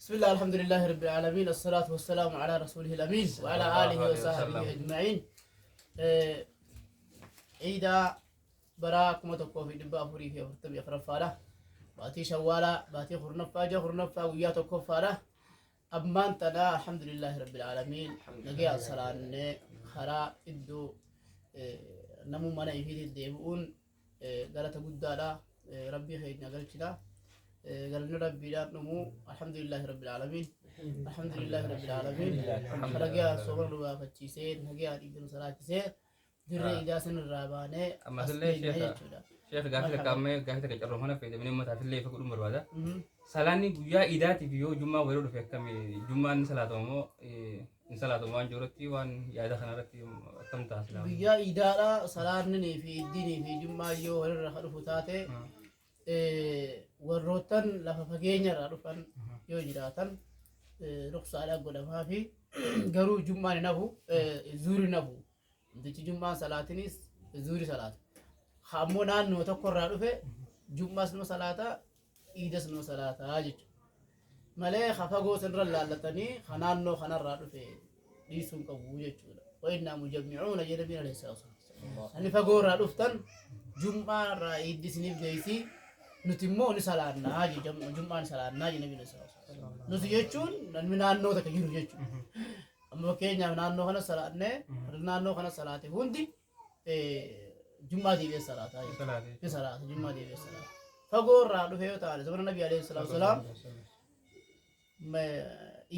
بسم الله الحمد لله رب العالمين الصلاة والسلام على رسوله الأمين وعلى آله وصحبه أجمعين. عيدا براكم تقوى في دبا فري في فرتبي خرفالة باتي شوالا باتي خرنفا وياتو كفالة أبمان تنا الحمد لله رب العالمين نجي الصلاة خرا إدو نمو منا يفيد الديبون قالت قدالا ربي خيرنا قالتنا قالنا ربي لا نمو الحمد لله رب العالمين الحمد لله رب العالمين خرجا صور ربا فتشيسين هجا إدن صلاة سير دري إذا سن الرابانة أما سلّي شيخ قافلة كامة قافلة كجرو هنا في دمني ما تعرف ليه فكر عمر بعده سلاني جويا إداتي فيو جمعة ويرود في كمي جمعة نسلا تومو نسلا تومو عن جورتي وان يادا خنارتي كم تاسلا جويا إدارة سلاني في الدين في جمعة يو هرر خلف تاته warroottan lafa fageenya irraa dhufan yoo jiraatan ruqsaadhaan godhamaa fi garuu jummaan hin hafu zuuri hin hafu wantichi jummaan salaatinis zuuri salaata ammoo naannoo tokko irraa dhufe jummaas numa salaata iidas numa salaataa jechuudha malee fagoo sanirra laallatanii naannoo kanarraa dhufe dhiisuun qabu jechuudha wa'innaa mujammicuuna jedha nabiin alayhi salaatu wasalaam ani fagoo irraa dhuftan jummaa irraa iiddisniif geessii nuti immoo ni salaannaa jummaan salaannaa nabiin nuti jechuun namni naannoo takka jiru jechuudha amma fakkeenyaaf naannoo kana salaannee naannoo kana salaate hundi jummaa deebi'ee salaataa jechuudha salaata jummaa deebi'ee salaata fagoo irraa dhufe yoo ta'an zamana nabii alayhi salaatu wasalaam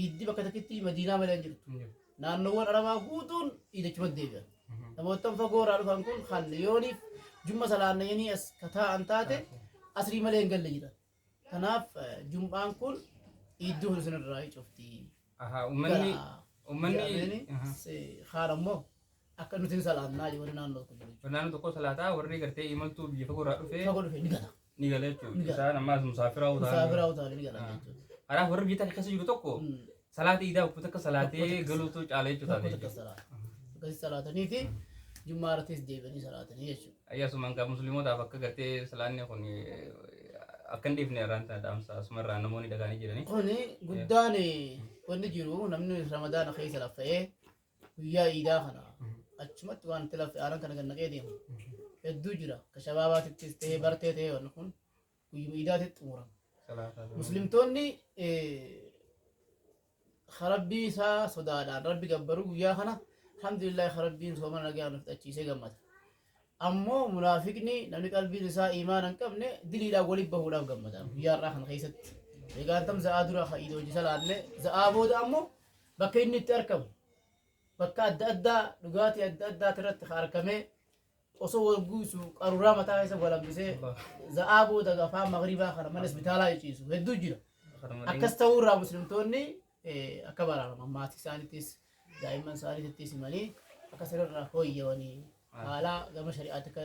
iiddi bakka takkitti madiinaa malee hin jirtu naannoowwan arabaa guutuun iidachuma deebi'an namoota fagoo irraa dhufan kun kan yooniif jumma salaannanii as kataa'an taate asrii malee hin galle jira kanaaf jum'aan kun iddoo sun irraa cufti ummanni haala immoo akka nuti salaannaa jiru naannoo tokko salaataa warri gartee imaltuu biyya fagoo irraa dhufe ni gala jechuudha isaan ammaas musaafiraa utaalee ni gala jechuudha kanaaf warri biyya keessa jiru tokko salaatii idaa uffata akka salaatee galuutu caala jechuudha akkasii salaatanii fi jummaa irrattis deebi'anii salaatanii jechuudha. Ayyasumaan gaa musliimotaaf akka gartee salaanni kun akka hin dhiifne irraan dhaamsa asumarraa namoonni dhagaanii jiranii. Kuni guddaan wanni jiru namni ramadaana keessa laffa'ee guyyaa iidaa kana achumatti waan itti laffa'e aanan kana gannaqee deemu hedduu jira ka shabaabaatittis ta'ee bartee ta'ee wanni kun guyyuma iidaatitti xumurama. Muslimtoonni rabbii isaa sodaadhaan rabbi gabbaruu guyyaa kana alhamdulillah rabbiin sooma nagaa nuuf achiisee gammada ammoo munaafiqni namni qalbiin isaa iimaana hin qabne diliidhaan walitti bahuudhaaf gammada guyyaa irraa kana keessatti eegantam za'aa dura ha'iidoo hojii salaanne za'aa booda ammoo bakka inni itti argamu bakka adda addaa dhugaatii adda addaati irratti harkamee osoo wal guusu qaruuraa mataa keessa walambisee za'aa booda afaan magribaa kana mana isbitaalaa ciisu hedduu jira akkas ta'uu irraa muslimtoonni akka baraaraman maatii isaaniittis daa'imman isaaniittis himanii akka sirriirraa fooyya'anii haala gama shari'aatti akka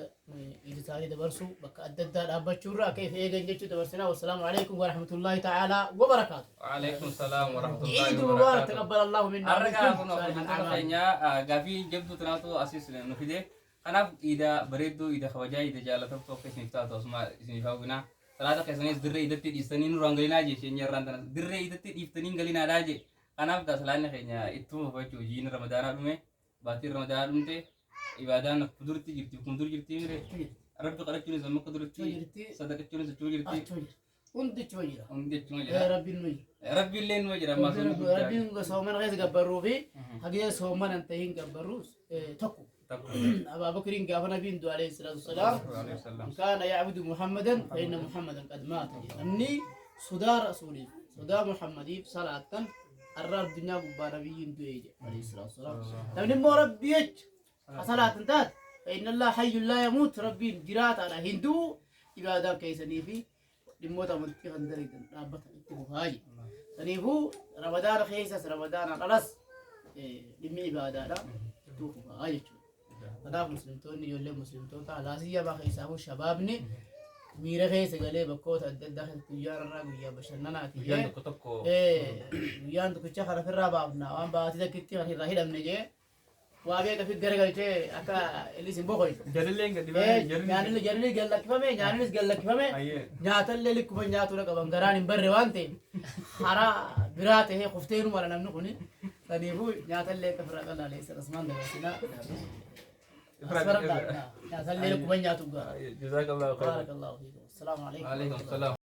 iidi isaanii dabarsu bakka adda addaa dhaabbachuurraa akka ifa eegan jechuu dabarsinaa wassalaamu alaikum warahmatullaahi ta'aalaa wabarakaatu. Waalaikum salaam warahmatullaahi wabarakaatu. Iidi mubaarak taqabbal Allahu minna. Arragaa kun hojjettoota keenya gaafii jabduu tanaatu asiis nu fide kanaaf iida bareedduu iida kabajaa iida jaalatamtuu akka isiniif taatu asuma isiniif hawwinaa salaata keessanis dirree iidatti dhiistanii nurraan galinaa jee isheen irraan tanas dirree iidatti dhiiftanii galinaadhaa jee kanaaf salaanni keenya ittuma hubachuu hojiin ramadaanaa dhume baatiin ramadaanaa dhumte ibadaan kudurti jirti kundur jirti mire rabbi qarachuunis amma kudurti sadaqachuunis achuma jirti hundichuma jira rabbiin illee numa jira rabbiin soomana keessa gabbarruu fi hagee soomana hin ta'in gabbarruus tokko أبا بكر قال نبي عليه الصلاة والسلام كان يعبد محمدا فإن محمدا قد مات أني صدى رسولي صدى محمدي صلاة الرب الدنيا قبا نبي عليه الصلاة والسلام لمن مو ربيك صلاة انتهت فإن الله حي لا يموت ربي جرات على هندو إبادة كيسني في لموت منطقة خندري رابط اتفاقي سنيفو رمضان خيسس رمضان خلاص لمي إبادة لا توفاقي kanaaf muslimtoonni ijoollee muslimtoota alaasiyyaa bakka isaafuu shabaabni miira keessa galee bakkoota adda addaa keessatti guyyaa irraa guyyaa bashannanaati guyyaan tokkicha kana ofirraa baafna waan baatii takkitti kan irraa hidhamne jee وابيك في الجرجل شيء أكا اللي سين بوخي جرلين قد يعني اللي جرلي قال لك فمي يعني اللي قال لك فمي نيات اللي لك كمان نياتو لك بنجران بري وانتي حرا براته هي خفتين ولا نمنقني فنيبو نيات اللي كفر قال لي سرسمان ده بس لا نيات اللي لك كمان نياتو جزاك الله خير بارك الله فيكم السلام عليكم عليكم السلام